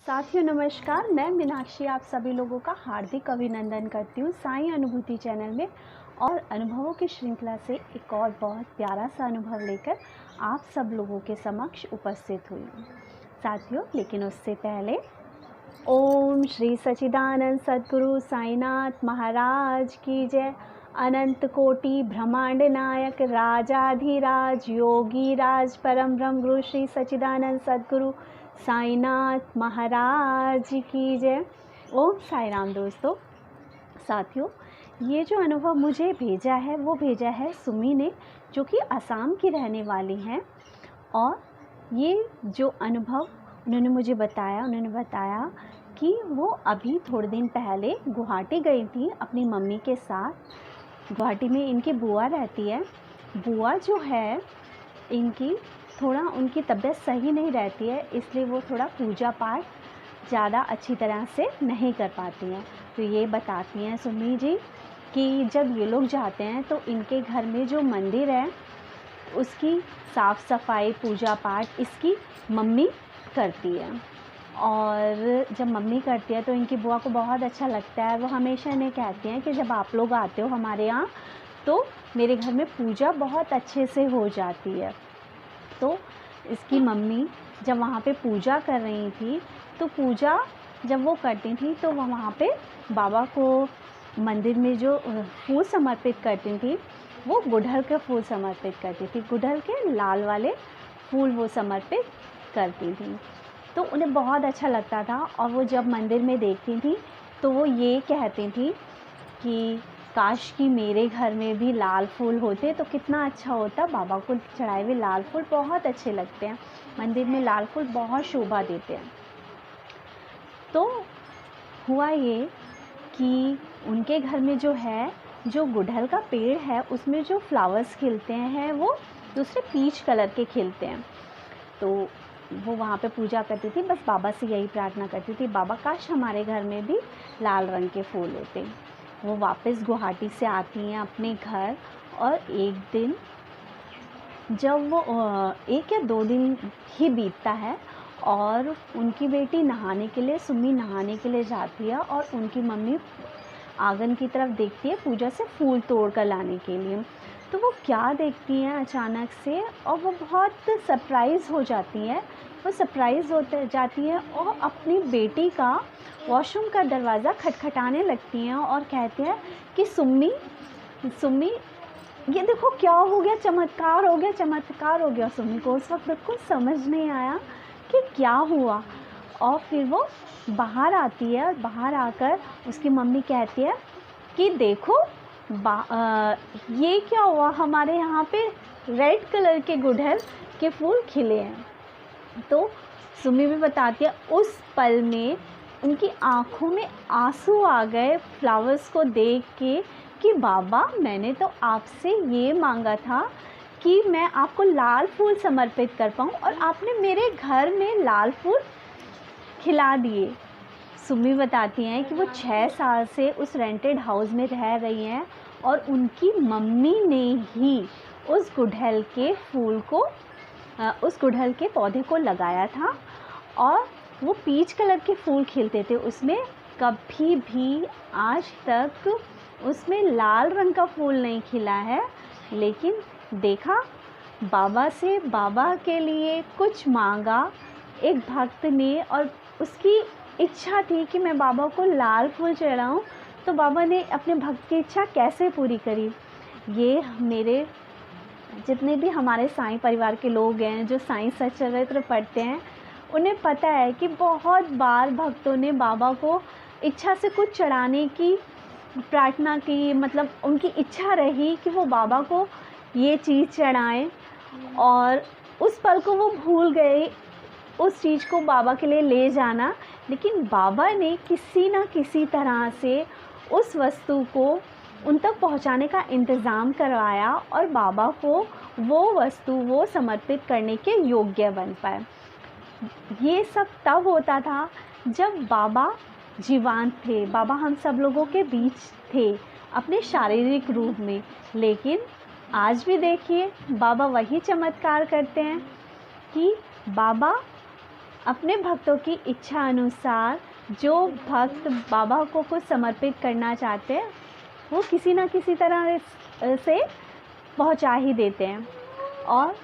साथियों नमस्कार, मैं मीनाक्षी आप सभी लोगों का हार्दिक अभिनंदन करती हूँ साईं अनुभूति चैनल में। और अनुभवों की श्रृंखला से एक और बहुत प्यारा सा अनुभव लेकर आप सब लोगों के समक्ष उपस्थित हुई हूँ साथियों। लेकिन उससे पहले ओम श्री सच्चिदानंद सद्गुरु साईनाथ महाराज की जय। अनंत कोटि ब्रह्मांड नायक राजाधिराज योगी राज परम ब्रह्म गुरु श्री सच्चिदानंद सद्गुरु साईनाथ महाराज की जय। ओम साई राम। दोस्तों साथियों, ये जो अनुभव मुझे भेजा है वो भेजा है सुमी ने, जो कि असम की रहने वाली हैं। और ये जो अनुभव उन्होंने मुझे बताया, उन्होंने बताया कि वो अभी थोड़े दिन पहले गुवाहाटी गई थी अपनी मम्मी के साथ। गुवाहाटी में इनकी बुआ रहती है। बुआ जो है इनकी थोड़ा उनकी तबीयत सही नहीं रहती है, इसलिए वो थोड़ा पूजा पाठ ज़्यादा अच्छी तरह से नहीं कर पाती हैं। तो ये बताती हैं सुमी जी कि जब ये लोग जाते हैं तो इनके घर में जो मंदिर है उसकी साफ़ सफाई पूजा पाठ इसकी मम्मी करती है। और जब मम्मी करती है तो इनकी बुआ को बहुत अच्छा लगता है। वो हमेशा इन्हें कहती हैं कि जब आप लोग आते हो हमारे यहाँ तो मेरे घर में पूजा बहुत अच्छे से हो जाती है। तो इसकी मम्मी जब वहाँ पे पूजा कर रही थी तो पूजा जब वो करती थी तो वो वहाँ पे बाबा को मंदिर में जो फूल समर्पित करती थी वो गुड़हल के फूल समर्पित करती थी। गुड़हल के लाल वाले फूल वो समर्पित करती थी। तो उन्हें बहुत अच्छा लगता था। और वो जब मंदिर में देखती थी तो वो ये कहती थी कि काश कि मेरे घर में भी लाल फूल होते तो कितना अच्छा होता। बाबा को चढ़ाए हुए लाल फूल बहुत अच्छे लगते हैं। मंदिर में लाल फूल बहुत शोभा देते हैं। तो हुआ ये कि उनके घर में जो है, जो गुड़हल का पेड़ है उसमें जो फ्लावर्स खिलते हैं वो दूसरे पीच कलर के खिलते हैं। तो वो वहाँ पे पूजा करती थी, बस बाबा से यही प्रार्थना करती थी, बाबा काश हमारे घर में भी लाल रंग के फूल होते। वो वापस गुवाहाटी से आती हैं अपने घर। और एक दिन जब वो 1 या 2 दिन ही बीतता है और उनकी बेटी नहाने के लिए, सुमी नहाने के लिए जाती है और उनकी मम्मी आंगन की तरफ देखती है पूजा से फूल तोड़ कर लाने के लिए। तो वो क्या देखती हैं अचानक से और वो बहुत सरप्राइज़ हो जाती हैं। वो सरप्राइज़ होते जाती है और अपनी बेटी का वॉशरूम का दरवाज़ा खटखटाने लगती हैं और कहते हैं कि सुम्मी सुम्मी ये देखो क्या हो गया, चमत्कार हो गया, चमत्कार हो गया। सुम्मी को उस वक्त कुछ समझ नहीं आया कि क्या हुआ। और फिर वो बाहर आती है और बाहर आकर उसकी मम्मी कहती है कि देखो ये क्या हुआ, हमारे यहाँ पे रेड कलर के गुड़हल के फूल खिले हैं। तो सुमी भी बताती है उस पल में उनकी आँखों में आंसू आ गए फ्लावर्स को देख के कि बाबा मैंने तो आपसे ये मांगा था कि मैं आपको लाल फूल समर्पित कर पाऊँ और आपने मेरे घर में लाल फूल खिला दिए। सुमी बताती हैं कि वो 6 साल से उस रेंटेड हाउस में रह रही हैं और उनकी मम्मी ने ही उस गुड़हल के फूल को उस गुड़हल के पौधे को लगाया था। और वो पीच कलर के फूल खिलते थे उसमें, कभी भी आज तक उसमें लाल रंग का फूल नहीं खिला है। लेकिन देखा, बाबा से बाबा के लिए कुछ मांगा एक भक्त ने और उसकी इच्छा थी कि मैं बाबा को लाल फूल चढ़ाऊं, तो बाबा ने अपने भक्त की इच्छा कैसे पूरी करी। ये मेरे जितने भी हमारे साईं परिवार के लोग हैं जो साईं सच्चरित्र पढ़ते हैं उन्हें पता है कि बहुत बार भक्तों ने बाबा को इच्छा से कुछ चढ़ाने की प्रार्थना की, मतलब उनकी इच्छा रही कि वो बाबा को ये चीज़ चढ़ाएं और उस पल को वो भूल गए उस चीज़ को बाबा के लिए ले जाना। लेकिन बाबा ने किसी ना किसी तरह से उस वस्तु को उन तक पहुंचाने का इंतज़ाम करवाया और बाबा को वो वस्तु वो समर्पित करने के योग्य बन पाए। ये सब तब होता था जब बाबा जीवंत थे, बाबा हम सब लोगों के बीच थे अपने शारीरिक रूप में। लेकिन आज भी देखिए बाबा वही चमत्कार करते हैं कि बाबा अपने भक्तों की इच्छा अनुसार जो भक्त बाबा को कुछ समर्पित करना चाहते हैं वो किसी न किसी तरह से पहुंचा ही देते हैं। और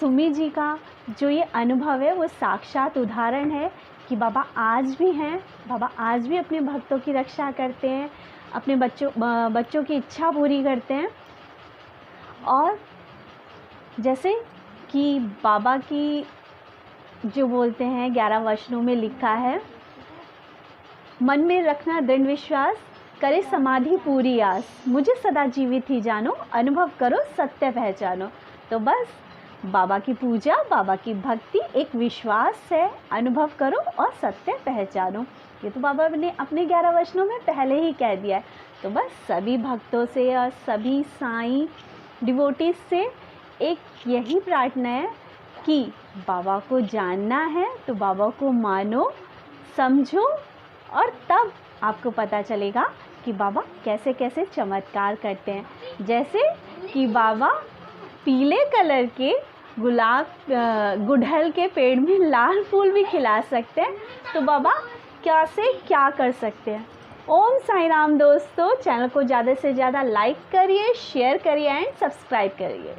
सुमी जी का जो ये अनुभव है वो साक्षात उदाहरण है कि बाबा आज भी हैं, बाबा आज भी अपने भक्तों की रक्षा करते हैं, अपने बच्चों की इच्छा पूरी करते हैं। और जैसे कि बाबा की जो बोलते हैं 11 वचनों में लिखा है, मन में रखना दृढ़ विश्वास, करे समाधि पूरी आस, मुझे सदा जीवित ही जानो, अनुभव करो सत्य पहचानो। तो बस बाबा की पूजा, बाबा की भक्ति एक विश्वास है, अनुभव करो और सत्य पहचानो। ये तो बाबा ने अपने 11 वचनों में पहले ही कह दिया है। तो बस सभी भक्तों से और सभी साईं डिवोटीज से एक यही प्रार्थना है कि बाबा को जानना है तो बाबा को मानो, समझो, और तब आपको पता चलेगा कि बाबा कैसे कैसे चमत्कार करते हैं। जैसे कि बाबा पीले कलर के गुड़हल के पेड़ में लाल फूल भी खिला सकते हैं, तो बाबा कैसे क्या कर सकते हैं। ओम साई राम दोस्तों, चैनल को ज़्यादा से ज़्यादा लाइक करिए, शेयर करिए एंड सब्सक्राइब करिए।